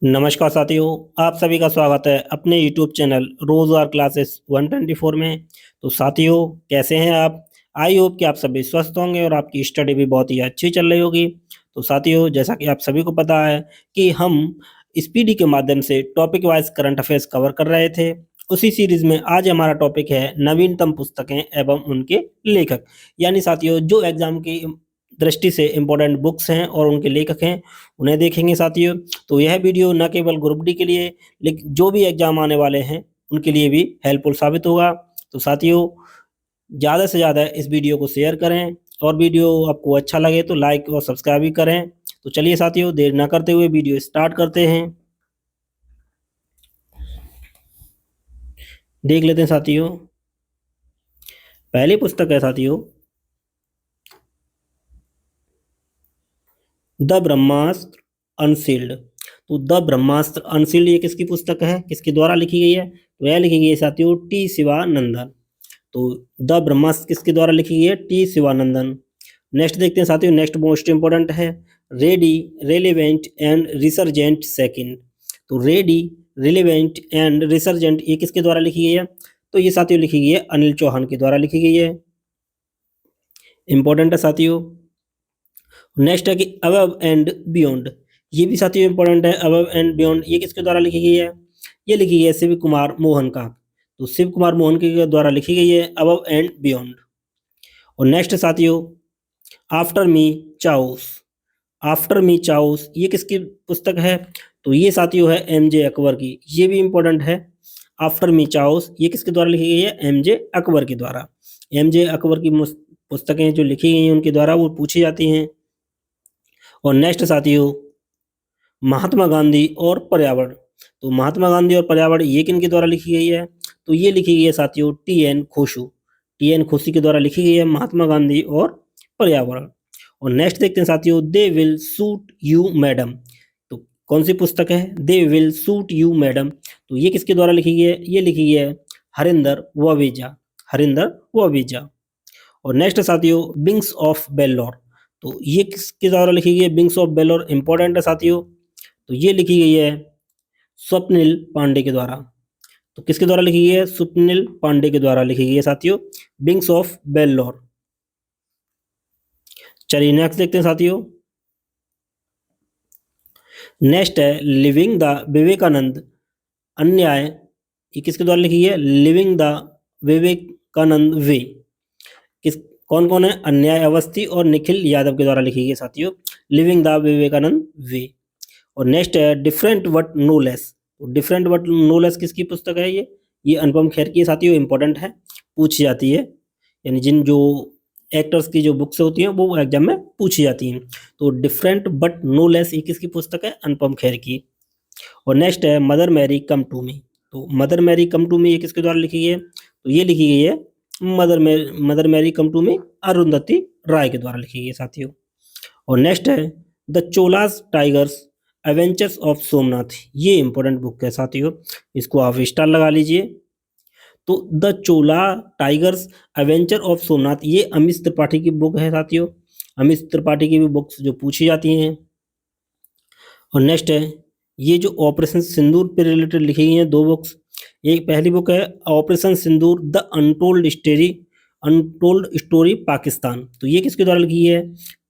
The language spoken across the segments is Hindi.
नमस्कार साथियों, आप सभी का स्वागत है अपने यूट्यूब चैनल रोजगार क्लासेस 124 में। तो साथियों, कैसे हैं आप? आई होप कि आप सभी स्वस्थ होंगे और आपकी स्टडी भी बहुत ही अच्छी चल रही होगी। तो साथियों, जैसा कि आप सभी को पता है कि हम इस पीडी के माध्यम से topic wise current affairs cover कर रहे थे। उसी सीरीज में आज हमारा टॉपिक है नवीनतम पुस्तकें एवं उनके लेखक। यानी साथियों, जो एग्जाम की दृष्टि से इम्पोर्टेंट बुक्स हैं और उनके लेखक हैं, उन्हें देखेंगे साथियों। तो यह वीडियो न केवल ग्रुप डी के लिए, लेकिन जो भी एग्जाम आने वाले हैं उनके लिए भी हेल्पफुल साबित होगा। तो साथियों, ज़्यादा से ज़्यादा इस वीडियो को शेयर करें और वीडियो आपको अच्छा लगे तो लाइक और सब्सक्राइब भी करें। तो चलिए साथियों, देर ना करते हुए वीडियो स्टार्ट करते हैं। देख लेते हैं साथियों, पहली पुस्तक है साथियों द ब्रह्मास्त्र अनसील्ड। तो द ब्रह्मास्त्र अनसील्ड ये किसकी पुस्तक है, किसके द्वारा लिखी गई है? तो यह लिखी गई है साथियों टी शिवानंदन। तो द ब्रह्मास्त्र किसके द्वारा लिखी गई है? टी शिवानंदन। नेक्स्ट देखते हैं साथियों, नेक्स्ट मोस्ट इंपोर्टेंट है ready, relevant and resurgent second. तो रेडी, रिलेवेंट एंड रिसर्जेंट ये किसके द्वारा लिखी गई है? तो ये साथियों लिखी गई है अनिल चौहान के द्वारा लिखी गई है। इंपॉर्टेंट है साथियों। नेक्स्ट है कि अबव एंड बियॉन्ड। ये भी साथियों इंपॉर्टेंट है। अबव एंड बियॉन्ड ये किसके द्वारा लिखी गई है? ये लिखी गई है शिव कुमार मोहन का। तो शिव कुमार मोहन के द्वारा लिखी गई है अबव एंड बियॉन्ड। और नेक्स्ट साथियों, after me chaos. After me chaos ये किसकी पुस्तक है? तो ये साथियों है एमजे अकबर की। ये भी इंपॉर्टेंट है। आफ्टर मी चाउस ये किसके द्वारा लिखी गई है? एमजे अकबर के द्वारा। एमजे अकबर की पुस्तकें जो लिखी गई हैं उनके द्वारा वो पूछी जाती हैं। और नेक्स्ट साथियों, महात्मा गांधी और पर्यावरण। तो महात्मा गांधी और पर्यावरण ये किन के द्वारा लिखी गई है? तो ये लिखी गई है साथियों टी एन खोशू। टी एन खोशी के द्वारा लिखी गई है महात्मा गांधी और पर्यावरण। और नेक्स्ट देखते हैं साथियों, they will suit you madam. तो कौन सी पुस्तक है? They will suit you madam. तो ये किसके द्वारा लिखी गई है? ये लिखी गई है हरिंदर ववेजा। हरिंदर ववेजा। और नेक्स्ट साथियों, बिंग्स ऑफ बेल्लोर। तो ये किसके द्वारा लिखी गई है? बिंग्स ऑफ बेल्लोर इंपॉर्टेंट है साथियों। तो ये लिखी गई है स्वप्निल पांडे के द्वारा। तो किसके द्वारा लिखी गई है? स्वप्निल पांडे के द्वारा लिखी गई है साथियों बिंग्स ऑफ बेल्लोर। चलिए नेक्स्ट देखते हैं साथियों। नेक्स्ट है लिविंग द विवेकानंद अन्याय। ये किसके द्वारा लिखी है? लिविंग द विवेकानंद वे। किस कौन कौन है? अन्याय अवस्थी और निखिल यादव के द्वारा लिखी गई साथियों लिविंग द विवेकानंद वे। और नेक्स्ट है डिफरेंट बट नो लेस। तो डिफरेंट बट नो लेस किसकी पुस्तक है? ये अनुपम खेर की साथियों। इंपॉर्टेंट है, पूछी जाती है। यानी जिन जो एक्टर्स की जो बुक्स होती हैं वो एग्जाम में पूछी जाती हैं। तो डिफरेंट बट नो लेस ये किसकी पुस्तक है? अनुपम खेर की। और नेक्स्ट है Mother Mary come to me. तो Mother Mary come to me ये किसके द्वारा लिखी गई है? तो ये लिखी गई है Mother Mary come to me Arundhati Roy के द्वारा लिखी गई है साथियों। और नेक्स्ट है the Cholas tigers adventures of Somnath. ये इंपॉर्टेंट बुक है साथियों, इसको आप स्टार लगा लीजिए। तो the Chola tigers adventure of Somnath ये अमित त्रिपाठी की बुक है साथियों। अमित त्रिपाठी की भी बुक्स जो पूछी जाती हैं। और नेक्स्ट है ये जो ऑपरेशन सिंदूर पे रिलेटेड लिखी गई हैं दो बुक्स। एक पहली बुक है operation Sindoor the untold story Pakistan. तो ये किसके द्वारा लिखी है?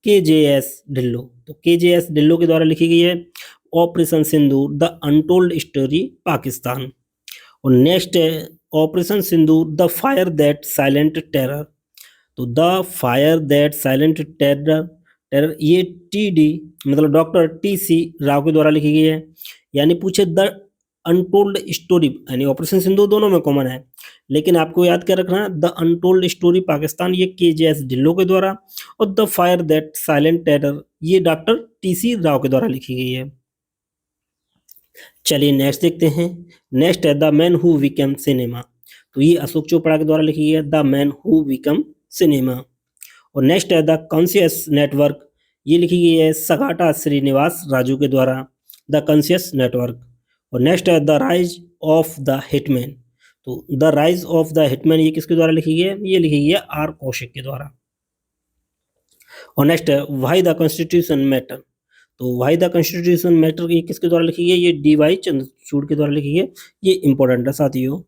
के जे एस ढिल्लो। तो के जे एस ढिल्लो के द्वारा लिखी गई है operation Sindoor the untold story Pakistan. और नेक्स्ट है operation Sindoor the fire that silent terror. तो the fire that silent terror terror ये टी डी मतलब डॉक्टर टी सी राव के द्वारा लिखी गई है। यानी पूछे द अनटोल्ड स्टोरी, यानी ऑपरेशन सिंदूर दोनों में कॉमन है, लेकिन आपको याद क्या रखना है? द अनटोल्ड स्टोरी पाकिस्तान ये के जे एस ढिल्लो के द्वारा, और the fire that silent terror ये डॉक्टर टी सी राव के द्वारा लिखी गई है। चलिए नेक्स्ट देखते हैं। नेक्स्ट है the man who become cinema. तो ये अशोक चोपड़ा के द्वारा लिखी गई है the man who become cinema. और नेक्स्ट है द कॉन्शियस नेटवर्क। ये लिखी गई है सगाटा श्रीनिवास राजू के द्वारा, द कॉन्शियस नेटवर्क। और नेक्स्ट है the rise of the hitman. तो the rise of the hitman ये किसके द्वारा लिखी गई है? ये लिखी गई है आर कौशिक के द्वारा। और नेक्स्ट है व्हाई द कॉन्स्टिट्यूशन मैटर। तो वाई द कॉन्स्टिट्यूशन मैटर ये किसके द्वारा लिखी गई है? ये डी.वाई. चंद्रचूड़ के द्वारा लिखी गई है। ये इंपॉर्टेंट है साथियों,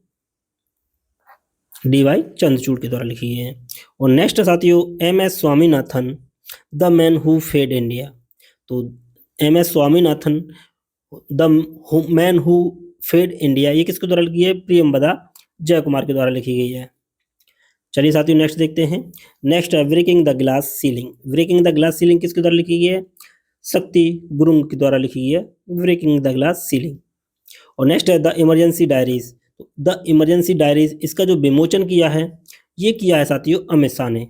डी.वाई. चंद्रचूड़ के द्वारा लिखी गई है। और नेक्स्ट है साथियों MS. Swaminathan, the man who fed India. तो MS. Swaminathan, the man who fed India, ये किसके द्वारा लिखी है? प्रियंवदा जयकुमार के द्वारा लिखी गई है। चलिए साथियों नेक्स्ट देखते हैं। नेक्स्ट है breaking the glass ceiling. Breaking the glass ceiling किसके द्वारा लिखी गई है? शक्ति गुरुंग के द्वारा लिखी गई है ब्रेकिंग द ग्लास सीलिंग। और नेक्स्ट है the emergency diaries. The emergency diaries, इसका जो विमोचन किया है ये किया है साथियों अमित शाह ने।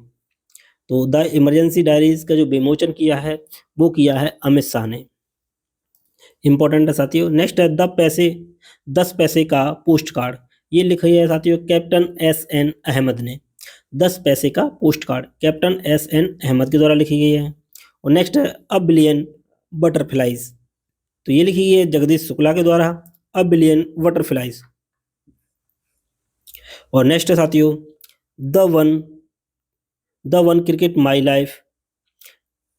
तो द इमरजेंसी डायरीज का जो विमोचन किया है वो किया है अमित शाह ने। इंपॉर्टेंट है साथियों। नेक्स्ट है द पैसे 10 पैसे का पोस्ट कार्ड, ये लिखी है साथियों कैप्टन एस.एन. अहमद ने। 10 पैसे का पोस्ट कार्ड कैप्टन एस.एन. अहमद के द्वारा लिखी गई है। और नेक्स्ट है अ बिलियन बटरफ्लाइज, तो ये लिखी गई है जगदीश शुक्ला के द्वारा, अ बिलियन बटरफ्लाइज। और नेक्स्ट है साथियों the one cricket my life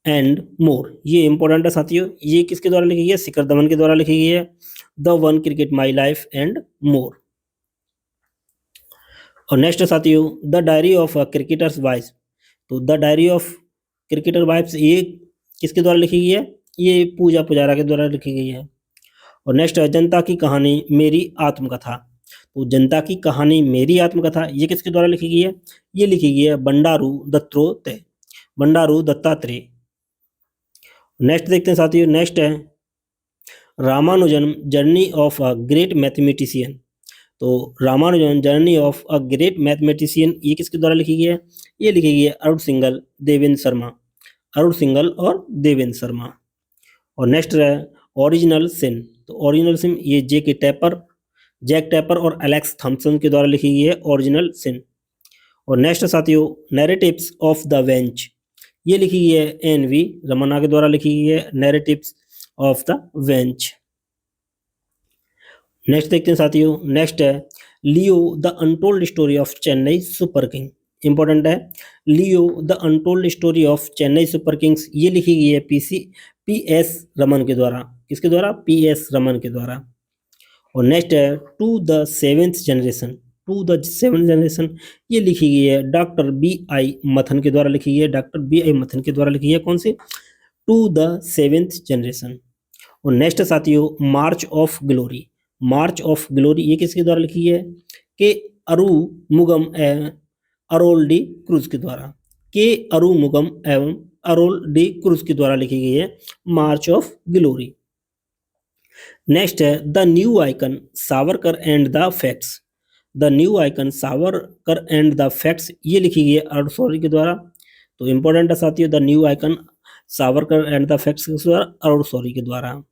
and मोर, ये इंपॉर्टेंट है साथियों। ये किसके द्वारा लिखी गई है? शिखर धवन के द्वारा लिखी गई है the one cricket my life and more. और नेक्स्ट है साथियों the diary of a cricketer's wife. तो the diary of cricketer wife's ये किसके द्वारा लिखी गई है? ये पूजा पुजारा के द्वारा लिखी गई है। और नेक्स्ट है जनता की कहानी मेरी आत्मकथा। तो जनता की कहानी मेरी आत्मकथा ये किसके द्वारा लिखी गई है? ये लिखी गई है बंडारू दत्तात्रेय। नेक्स्ट देखते हैं साथियों। नेक्स्ट है Ramanujan journey of a great mathematician. तो Ramanujan journey of a great mathematician ये किसके द्वारा लिखी गई है? ये लिखी गई है अरुण सिंघल और देवेंद्र शर्मा। और नेक्स्ट है ओरिजिनल सिन। तो ओरिजिनल सिन ये जैक टैपर और एलेक्स थॉम्पसन के द्वारा लिखी गई है ओरिजिनल सिन। और नेक्स्ट साथियों नैरेटिव्स ऑफ द वेंच, ये लिखी गई है एन.वी. रमन्ना के द्वारा लिखी गई है narratives of the bench. Next देखते हैं साथियों। नेक्स्ट है Leo the untold story of Chennai super king. Important है Leo the untold story of Chennai super kings, ये लिखी गई है पी.एस. रमन के द्वारा। किसके द्वारा? पी.एस. रमन के द्वारा। और नेक्स्ट है टू द सेवेंथ जनरेशन, ये लिखी गई है डॉक्टर बी.आई. मथन के द्वारा लिखी गई है के द्वारा लिखी है कौन सी? To the seventh generation. और नेक्स्ट साथियों मार्च ऑफ ग्लोरी ये किसके द्वारा लिखी है? के अरुमुगम एवं अरोल डी क्रूज के द्वारा लिखी गई है मार्च ऑफ ग्लोरी। नेक्स्ट है the new icon Savarkar and the facts, ये लिखी गई है अरुण शौरी के द्वारा। तो इंपॉर्टेंट है साथियों the new icon Savarkar and the facts के द्वारा अरुण शौरी के द्वारा।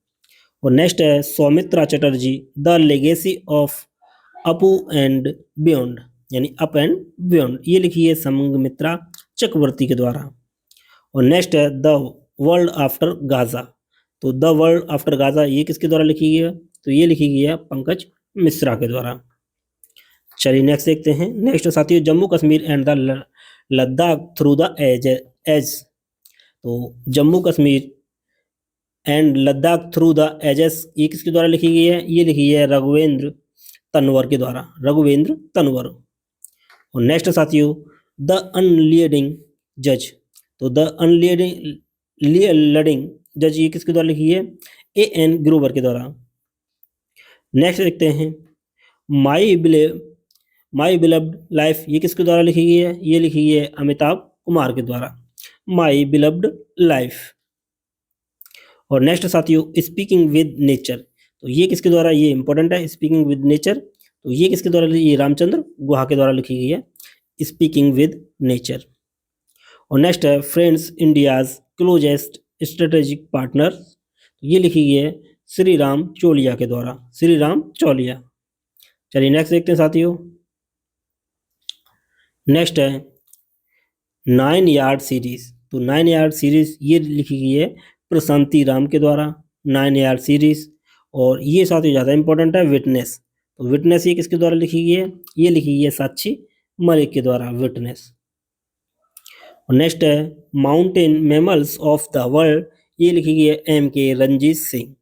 और नेक्स्ट है Soumitra Chatterjee the legacy of Apu and beyond, यानी अप एंड बियॉन्ड, ये लिखी है संघमित्रा चक्रवर्ती के द्वारा। और नेक्स्ट है द वर्ल्ड आफ्टर गाजा। तो द वर्ल्ड आफ्टर गाजा ये किसके द्वारा लिखी गई है? तो ये लिखी गई है पंकज मिश्रा के द्वारा। चलिए नेक्स्ट देखते हैं। नेक्स्ट साथियों Jammu Kashmir and the Ladakh through the age. तो Jammu Kashmir and Ladakh through the ages ये किसके द्वारा लिखी गई है? ये लिखी है रघुवेंद्र तनवर के द्वारा। और नेक्स्ट साथियों द अनलीडिंग जज। तो द अनलीडिंग जज ये किसके द्वारा लिखी है? ए.एन. ग्रोवर के द्वारा। नेक्स्ट देखते हैं माई बिलव्ड लाइफ ये किसके द्वारा लिखी गई है? ये लिखी गई है अमिताभ कुमार के द्वारा माई बिलव्ड लाइफ। और नेक्स्ट साथियों स्पीकिंग विद नेचर, तो ये किसके द्वारा? ये इंपॉर्टेंट है स्पीकिंग विद नेचर, तो ये किसके द्वारा? ये रामचंद्र गुहा के द्वारा लिखी गई है स्पीकिंग विद नेचर। और नेक्स्ट है friends India's closest strategic partner, ये लिखी गई है श्री राम चोलिया के द्वारा। चलिए नेक्स्ट देखते हैं साथियों। नेक्स्ट है 9 यार्ड सीरीज। तो 9 यार्ड सीरीज ये लिखी गई है प्रशांति राम के द्वारा 9 यार्ड सीरीज। और ये साथियों ज़्यादा इंपॉर्टेंट है विटनेस। तो विटनेस ये किसके द्वारा लिखी गई है? ये लिखी गई है साक्षी मलिक के द्वारा विटनेस। और नेक्स्ट है mountain mammals of the world, ये लिखी गई है M K Ranjit Singh.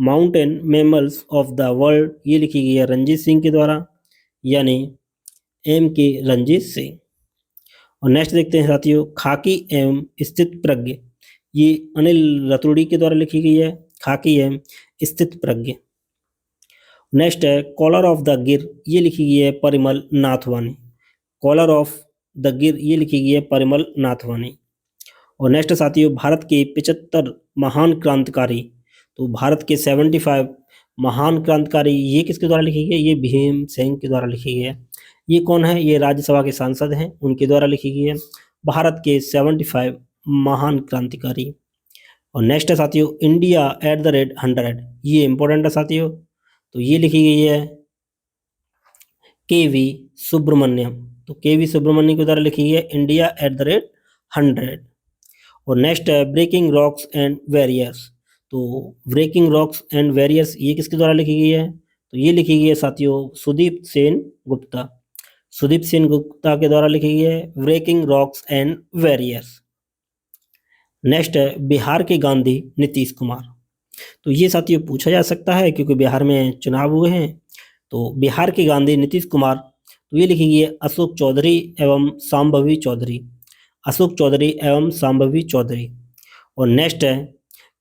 Mountain mammals of the world ये लिखी गई है रंजीत सिंह के द्वारा, यानी एम के रंजीत सिंह। और नेक्स्ट देखते हैं साथियों, खाकी एवं स्थित प्रज्ञ, ये अनिल रतूड़ी के द्वारा लिखी गई है, खाकी एवं स्थित प्रज्ञ। नेक्स्ट है कॉलर ऑफ द गिर, ये लिखी गई है Parimal Nathwani. Collar of the Gir ये लिखी गई है परिमल नाथवानी। और नेक्स्ट साथियों, भारत के 75 महान क्रांतिकारी, तो भारत के 75 महान क्रांतिकारी ये किसके द्वारा लिखी गई है? ये भीम सिंह के द्वारा लिखी गई है। ये कौन है? ये राज्यसभा के सांसद हैं, उनके द्वारा लिखी गई है भारत के 75 महान क्रांतिकारी। और नेक्स्ट है साथियों, इंडिया @100, ये इंपॉर्टेंट है साथियों, तो ये लिखी गई है के.वी. सुब्रमण्यम। तो के.वी. सुब्रमण्यम के द्वारा लिखी गई है इंडिया @100। और नेक्स्ट है ब्रेकिंग रॉक्स एंड बैरियर्स, तो ब्रेकिंग रॉक्स एंड बैरियर्स ये किसके द्वारा लिखी गई है? तो ये लिखी गई है साथियों सुदीप सेन गुप्ता। सुदीप सेन गुप्ता के द्वारा लिखी गई है breaking rocks and barriers. Next है बिहार के गांधी नीतीश कुमार, तो ये साथियों पूछा जा सकता है क्योंकि बिहार में चुनाव हुए हैं। तो बिहार के गांधी नीतीश कुमार, तो ये लिखी गई है अशोक चौधरी एवं सांभवी चौधरी। अशोक चौधरी एवं सांभवी चौधरी। और नेक्स्ट है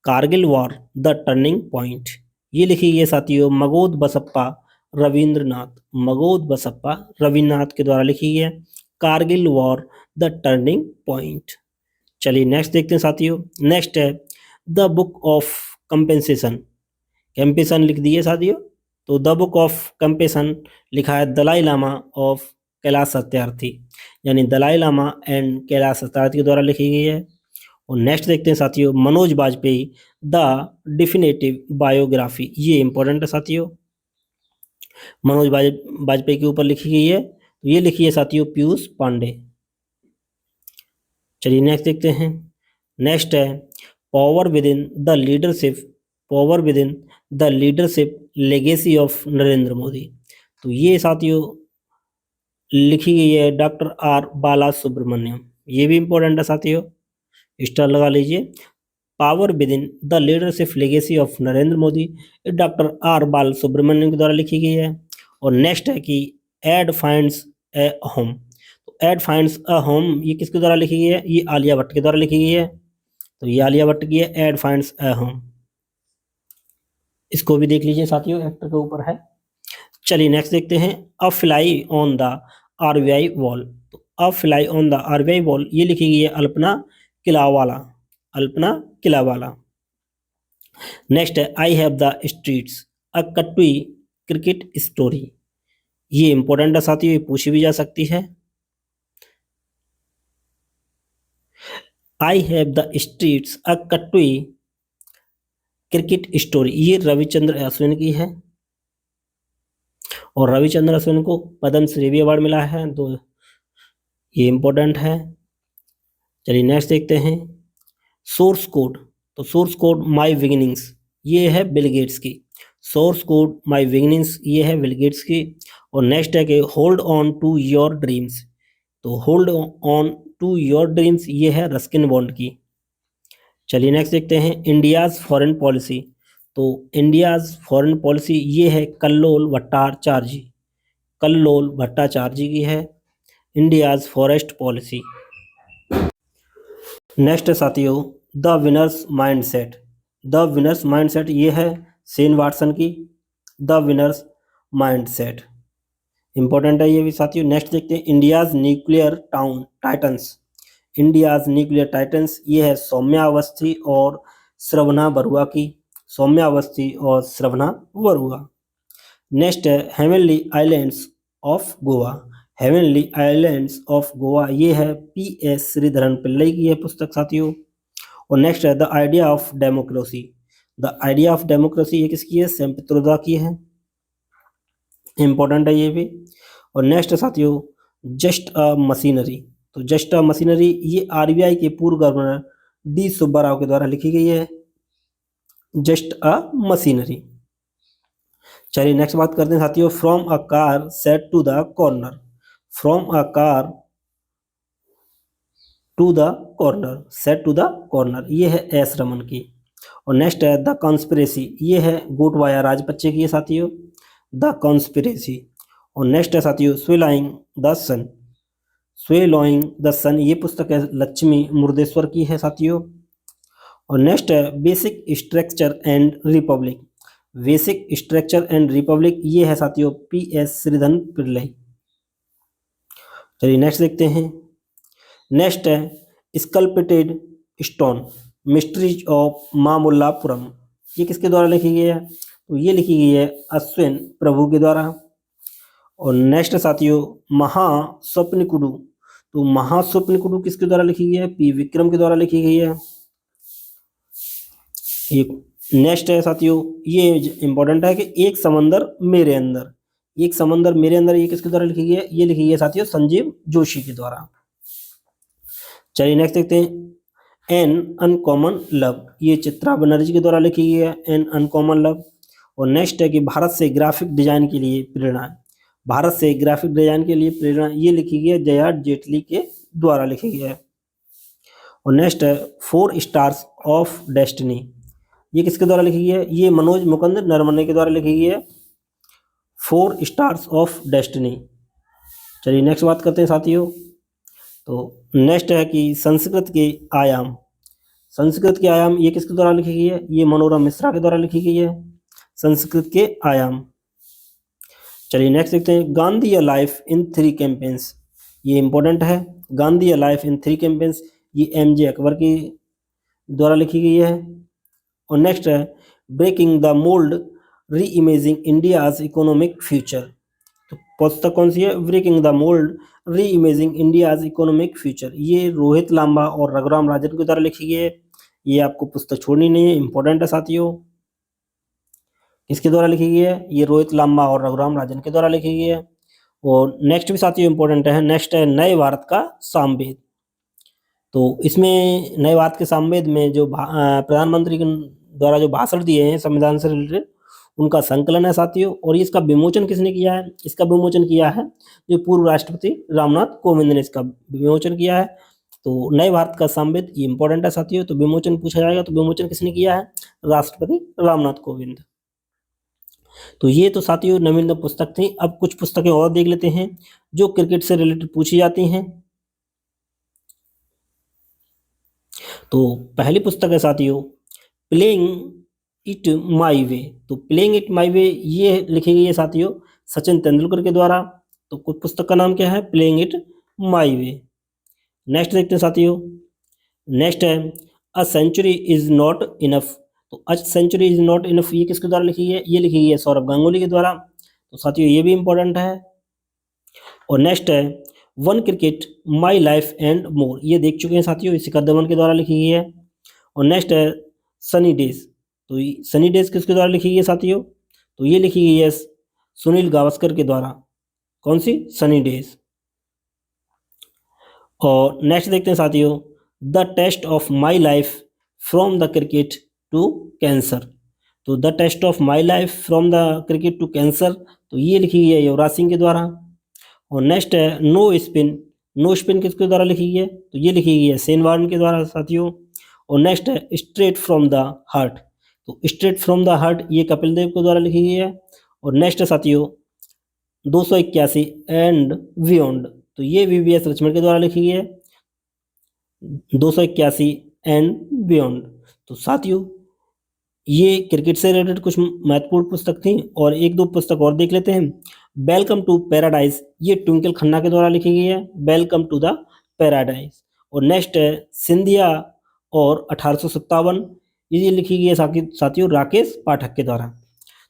Kargil war the turning point, ये लिखी गई है साथियों मगोद बसप्पा रविंद्रनाथ। मगोद बसप्पा रविन्द्रनाथ के द्वारा लिखी गई है Kargil war the turning point. चलिए नेक्स्ट देखते हैं साथियों। नेक्स्ट है the book of compensation, compensation लिख दिए साथियों, तो द बुक ऑफ कंपेंसेशन लिखा है दलाई लामा ऑफ कैलाश सत्यार्थी, यानी दलाई लामा एंड कैलाश सत्यार्थी के द्वारा लिखी गई है। और नेक्स्ट देखते हैं साथियों Manoj Bajpayee the definitive biography, ये इंपॉर्टेंट है साथियों, मनोज बाजपेयी के ऊपर लिखी गई है, तो ये लिखी है साथियों पीयूष पांडे। चलिए नेक्स्ट देखते हैं। नेक्स्ट है power within the leadership, power within the leadership legacy of Narendra Modi, तो ये साथियों लिखी गई है डॉक्टर आर बाला सुब्रमण्यम, ये भी इंपॉर्टेंट है साथियों, स्टार लगा लीजिए। Power within the leadership legacy of Narendra Modi doctor R Bala Subramaniam के द्वारा लिखी गई है। और नेक्स्ट है कि एड फाइंड्स ए होम, तो एड फाइंड्स अ होम ये किसके द्वारा लिखी गई है? ये आलिया भट्ट के द्वारा लिखी गई है, तो ये आलिया भट्ट की है एड फाइंड्स अ होम। इसको भी देख लीजिए साथियों, एक्टर के ऊपर है। चलिए नेक्स्ट देखते हैं a fly on the RBI wall, तो a fly on the RBI wall ये लिखी गई है अल्पना किलावाला, अल्पना किलावाला। नेक्स्ट है I have the streets a Kutti cricket story, ये इंपॉर्टेंट है साथियों, ये पूछी भी जा सकती है। I have the streets a Kutti cricket story, ये रविचंद्र अश्विन की है, और रविचंद्र अश्विन को पद्मश्री भी अवार्ड मिला है, तो ये इंपॉर्टेंट है। चलिए नेक्स्ट देखते हैं सोर्स कोड, तो सोर्स कोड माय बिगिनिंग्स ये है बिल गेट्स की, सोर्स कोड माय बिगिनिंग्स ये है बिल गेट्स की। और नेक्स्ट है कि hold on to your dreams, तो hold on to your dreams ये है रस्किन बॉन्ड की। चलिए नेक्स्ट देखते हैं इंडियाज फॉरेन पॉलिसी, तो इंडियाज फॉरेन पॉलिसी ये है कल्लोल भट्टाचार्य जी, कल्लोल भट्टाचार्य जी की है इंडियाज फॉरेस्ट पॉलिसी। नेक्स्ट है साथियों the winners mindset, the winners mindset ये है सेन वाटसन की, द विनर्स माइंडसेट इंपॉर्टेंट है ये भी साथियों। नेक्स्ट देखते हैं India's nuclear titans, India's nuclear titans ये है सौम्या अवस्थी और श्रवणा बरुआ की, सौम्या अवस्थी और श्रवणा बरुआ। नेक्स्ट है heavenly islands of Goa, heavenly islands of Goa ये है पी.एस. श्रीधरन पिल्लई की है पुस्तक साथियों। और नेक्स्ट है the idea of democracy, the idea of democracy ये किसकी है? सैम पित्रोदा की है, इंपॉर्टेंट है ये भी। और नेक्स्ट है साथियों जस्ट अ मशीनरी, तो जस्ट अ मशीनरी ये आरबीआई के पूर्व गवर्नर डी सुब्बा राव के द्वारा लिखी गई है, जस्ट अ मशीनरी। चलिए नेक्स्ट बात करते हैं साथियों from a car set to the corner, from a car to the corner set to the corner ये है एस रमन की। और नेक्स्ट है द कॉन्स्पिरेसी, ये है गोटबाया राजपक्षे की है साथियों, द कॉन्स्पिरेसी। और नेक्स्ट है साथियों स्वेलाइंग द सन, स्वेलोइंग द सन, ये पुस्तक है लक्ष्मी मुर्देश्वर की है साथियों। और नेक्स्ट है basic structure and Republic, basic structure and Republic, ये है साथियों PS श्रीधरन पिल्लई। चलिए नेक्स्ट देखते हैं। नेक्स्ट है स्कल्पटेड स्टोन, मिस्ट्रीज ऑफ मामल्लापुरम, ये किसके द्वारा लिखी गई है? तो ये लिखी गई है अश्विन प्रभु के द्वारा। और नेक्स्ट साथियों महास्वप्निकुडु, तो महास्वप्निकुडु किसके द्वारा लिखी गई है? P विक्रम के द्वारा लिखी गई है। नेक्स्ट है साथियों, ये इंपॉर्टेंट है कि एक समंदर मेरे अंदर, एक समंदर मेरे अंदर, ये किसके द्वारा लिखी गई है? ये लिखी गई है साथियों संजीव जोशी के द्वारा। चलिए नेक्स्ट देखते हैं एन अनकॉमन लव, ये चित्रा बनर्जी के द्वारा लिखी गई है एन अनकॉमन लव। और नेक्स्ट है कि भारत से ग्राफिक डिजाइन के लिए प्रेरणा, भारत से ग्राफिक डिजाइन के लिए प्रेरणा, ये लिखी गई है जया जेटली के द्वारा लिखी गई है। और नेक्स्ट है 4 स्टार्स ऑफ डेस्टिनी, ये किसके द्वारा लिखी गई है? ये मनोज मुकुंद नरवणे के द्वारा लिखी गई है 4 स्टार्स ऑफ डेस्टिनी। चलिए नेक्स्ट बात करते हैं साथियों। तो नेक्स्ट है कि संस्कृत के आयाम, संस्कृत के आयाम, ये किसके द्वारा लिखी गई है? ये मनोरम मिश्रा के द्वारा लिखी गई है संस्कृत के आयाम। चलिए नेक्स्ट देखते हैं गांधी लाइफ इन 3 कैंपेन्स, ये इंपॉर्टेंट है, गांधी लाइफ इन 3 कैंपेन्स, ये MJ अकबर के द्वारा लिखी गई है। और नेक्स्ट है ब्रेकिंग द मोल्ड री इमेजिंग इंडियाज इकोनॉमिक फ्यूचर, तो पुस्तक कौन सी है? ब्रेकिंग द मोल्ड री इमेजिंग इंडियाज इकोनॉमिक फ्यूचर, ये रोहित लांबा और रघुराम राजन के द्वारा लिखी गई है। ये आपको पुस्तक छोड़नी नहीं है, इंपॉर्टेंट है साथियों। किसके द्वारा लिखी गई है? ये रोहित लांबा और रघुराम राजन के द्वारा लिखी गई है। और नेक्स्ट भी साथियों इंपॉर्टेंट है, नेक्स्ट है नए भारत का सामवेद, तो इसमें नए भारत के सामवेद में जो प्रधानमंत्री के द्वारा जो भाषण दिए हैं संविधान से रिलेटेड, उनका संकलन है साथियों। और इसका विमोचन किसने किया है? इसका विमोचन किया है जो पूर्व राष्ट्रपति रामनाथ कोविंद ने इसका विमोचन किया है। तो नए भारत का सामवेद ये इंपॉर्टेंट है साथियों, तो विमोचन पूछा जाएगा तो विमोचन किसने किया है? राष्ट्रपति रामनाथ कोविंद। तो ये तो साथियों नवीनतम पुस्तक थी। अब कुछ पुस्तकें और देख लेते हैं जो क्रिकेट से रिलेटेड पूछी जाती हैं। तो पहली पुस्तक है साथियों प्लेइंग इट माई वे, तो प्लेइंग इट माई वे ये लिखी गई है साथियों सचिन तेंदुलकर के द्वारा। तो कुछ पुस्तक का नाम क्या है? Playing it my way. Next देखते हैं साथियों, नेक्स्ट है a century is not enough, तो a century is not enough ये किसके द्वारा लिखी गई है? ये लिखी गई है सौरभ गांगुली के द्वारा। तो साथियों ये भी इंपॉर्टेंट है। और नेक्स्ट है one cricket my life and मोर, ये देख चुके हैं साथियों, शिखर धवन के द्वारा लिखी गई है। और नेक्स्ट है सनी डेज, तो सनी डेज किसके द्वारा लिखी गई है साथियों? तो ये लिखी गई है सुनील गावस्कर के द्वारा। कौन सी? Sunny days. और नेक्स्ट देखते हैं साथियों the test of my life from the cricket to cancer, तो the test of my life from the cricket to cancer, तो ये लिखी गई है युवराज सिंह के द्वारा। और नेक्स्ट है नो स्पिन, नो स्पिन किसके द्वारा लिखी गई है? तो ये लिखी गई है सेन वार्न के द्वारा साथियों। और नेक्स्ट है स्ट्रेट फ्रॉम द हार्ट, तो स्ट्रेट फ्रॉम द हार्ट ये कपिल देव के द्वारा लिखी गई है। और नेक्स्ट है साथियों 281 एंड बियॉन्ड, तो ये VVS लक्ष्मण के द्वारा लिखी गई है 281 एंड बियॉन्ड। तो साथियों ये क्रिकेट से रिलेटेड कुछ महत्वपूर्ण पुस्तक थी। और एक दो पुस्तक और देख लेते हैं। वेलकम टू पैराडाइज, ये ट्विंकल खन्ना के द्वारा लिखी गई है वेलकम टू द पैराडाइज। और नेक्स्ट है सिंधिया और 1857, ये लिखी गई है साथियों राकेश पाठक के द्वारा।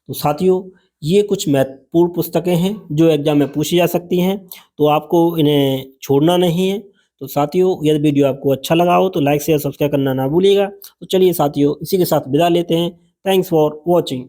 तो साथियों ये कुछ महत्वपूर्ण पुस्तकें हैं जो एग्जाम में पूछी जा सकती हैं, तो आपको इन्हें छोड़ना नहीं है। तो साथियों यदि वीडियो आपको अच्छा लगा हो तो लाइक शेयर सब्सक्राइब करना ना भूलिएगा। तो चलिए साथियों इसी के साथ विदा लेते हैं। Thanks for watching.